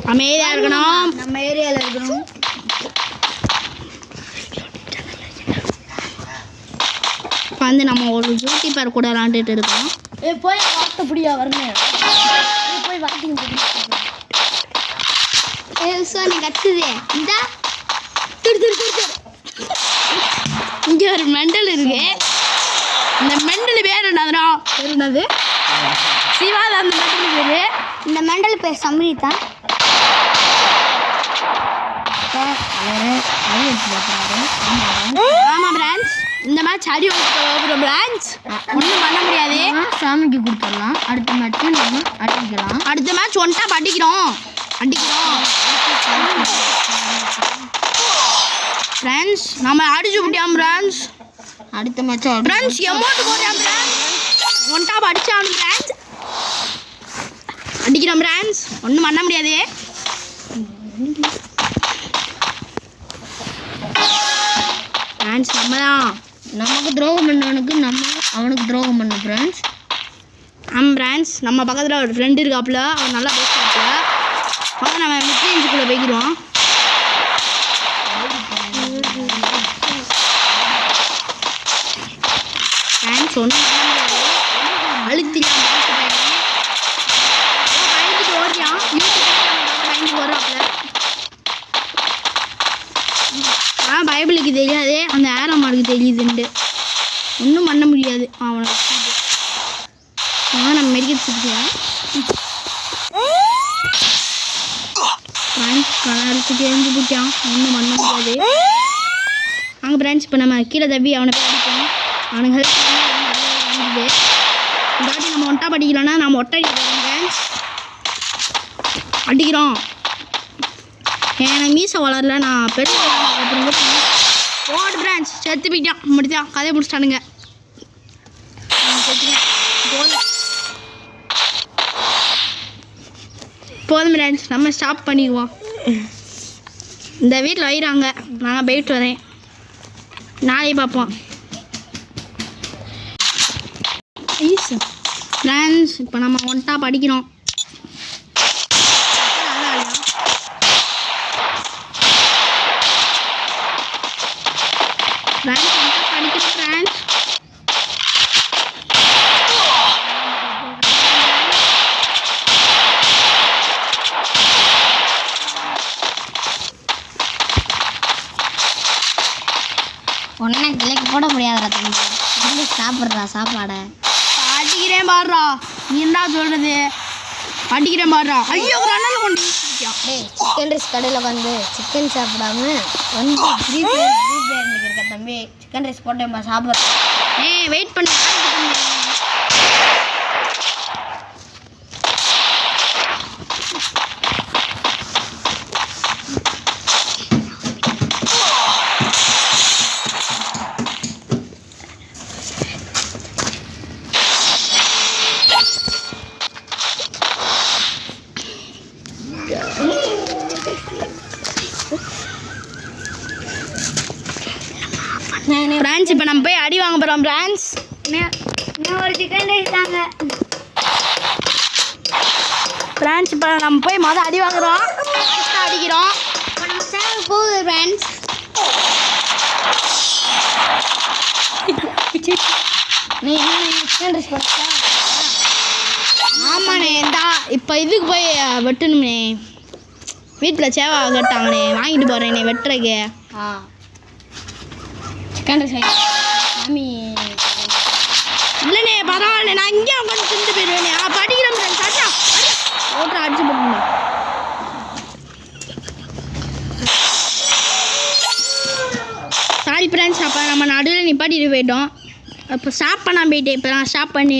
நம்ம ஏரியா இருக்கணும். நம்ம ஏரியாவில் இருக்கணும். இப்போ வந்து நம்ம ஒரு யூடியூபர் கூட விளாண்டுட்டு இருக்கோம். போய் வார்த்தை புடியா வரணும். போய் வார்த்தைங்க நீ கத்துது இந்த இங்கே ஒரு மெண்டல் இருக்கு. இந்த மெண்டல் பேர் என்னது? சிவாத அந்த மெண்டல் பேர். இந்த மெண்டல் பேர் சம்ரிதான். ஆமாம் பிரான்ஸ், இந்த மேட்ச் அடி வாங்கிக்கிறோம் பிரான்ஸ். ஒன்றும் பண்ண முடியாது, சாமிக்கு கொடுத்துடலாம். அடுத்த மேட்ச் நம்ம அடிக்கலாம். அடுத்த மேட்ச் ஒன்ட்டா அடிக்கிறோம். ஃப்ரெண்ட்ஸ் நம்ம அடிச்சு விட்டியாம் ஃப்ரெண்ட்ஸ். அடுத்த மேட்ச் ஃப்ரெண்ட்ஸ் எமௌண்ட் போடுறான் ஃப்ரெண்ட்ஸ். ஒன் டாப் அடிச்சாலும் ஃப்ரெண்ட்ஸ் அடிக்கிறோம் ஃப்ரெண்ட்ஸ். ஒன்றும் பண்ண முடியாது. ஃப்ரெண்ட்ஸ் நம்ம தான் நமக்கு துரோகம் பண்ணவனுக்கு நம்ம அவனுக்கு துரோகம் பண்ண ஃப்ரெண்ட்ஸ். ஆமாம் ஃப்ரெண்ட்ஸ், நம்ம பக்கத்தில் ஒரு ஃப்ரெண்டு இருக்காப்புல, அவன் நல்லா பேசுவாப்புல. வாங்க நம்ம மிட்ரேஞ்சுக்குள்ளே போய்க்கிறோம். ஃப்ரெண்ட்ஸ் ஒன்றும் அழுத்திக்கலாம் பயந்துட்டு ஓடுறான். பயந்துட்டு ஓடுறாப்புல. பைபிளுக்கு தெரியாது, அந்த ஏரம்மாளுக்கு தெரியுதுண்டு. ஒன்றும் பண்ண முடியாது அவனை. நம்ம மெடிக்கல் சுற்றிக்கலாம். ஃப்ரெண்ட்ஸ் கலருக்கு தெரிஞ்சு போட்டான், ஒன்றும் பண்ண முடியாது. அங்கே ஃப்ரெண்ட்ஸ் இப்போ நம்ம கீழே தப்பி அவனை போய் அடிப்போம். அவனுக்கு ஹெல்ப் வாங்கிது. இந்த வாட்டி நம்ம ஒட்டா படிக்கலன்னா நம்ம ஒட்டை அடிக்கிறோம் ஃப்ரெண்ட்ஸ். அடிக்கிறோம். எனக்கு மீசை வளரல, நான் பெருசு ஓடு ஃப்ரெண்ட்ஸ். செத்து போயிட்டான். முடித்தான், கதையை முடிச்சிட்டானுங்க. போதும் ஃப்ரெண்ட்ஸ், நம்ம ஸ்டாப் பண்ணிக்குவோம். இந்த வீட்டில் வைறாங்க, நான் போயிட்டு வரேன். நாளைக்கு பார்ப்போம் ஃப்ரெண்ட்ஸ். இப்போ நம்ம ஒன்ட்டா படிக்கிறோம். படிக்கிறோம் ஃப்ரெண்ட்ஸ். ஒன்றை கிளைக்கு போட முடியாதுடா தம்பி. வந்து சாப்பிட்றா சாப்பாடை. அடிக்கிறேன் பாடுறா. நீ என்ன சொல்கிறது? அடிக்கிறேன் பாடுறா. ஐயோ அண்ணன் கொண்டு சிக்கன் ரைஸ் கடையில் உட்காந்து சிக்கன் சாப்பிடாம வந்து ஃப்ரீ ஃபயர் இருக்க தம்பி. சிக்கன் ரைஸ் போட்டேன்ப்பா சாப்பிட்றேன். வெயிட் பண்ணு. ஃப்ரெண்ட்ஸ் இப்போ நம்ம போய் அடி வாங்க போகிறோம் ஃப்ரெண்ட்ஸ். ஒரு சிக்கன் ரைஸ் தாங்க ஃப்ரெண்ட்ஸ். இப்போ நம்ம போய் அடி வாங்குறோம், அடிக்கிறோம். போகுது ஃப்ரெண்ட்ஸ். நீ என்ன சிக்கன் ரைஸ் போட்டா? ஆமாண்ணே, இந்தா இப்போ இதுக்கு போய் வெட்டணும்ண்ணே. வீட்டில் சேவா கேட்டாங்கண்ணே, வாங்கிட்டு போகிறேண்ணே வெட்டுறக்கு. சிக்கன் ரைஸ் சாமி இல்லைண்ணே பரவாயில்ல, நான் இங்கே உட்காந்து திண்டு போயிடுவேண்ணே. படிக்கிறேன் ஃப்ரெண்ட்ஸ். சாச்சா ஓட்டை அடிச்சு போட்டுங்க. சாரி ஃப்ரெண்ட்ஸ், அப்போ நம்ம நடுவில் நிப்பாட்டிட்டு போயிட்டோம். அப்போ ஸ்டாப் பண்ணாமல் போயிட்டேன். இப்போ நான் ஸ்டாப் பண்ணிடுறேன்.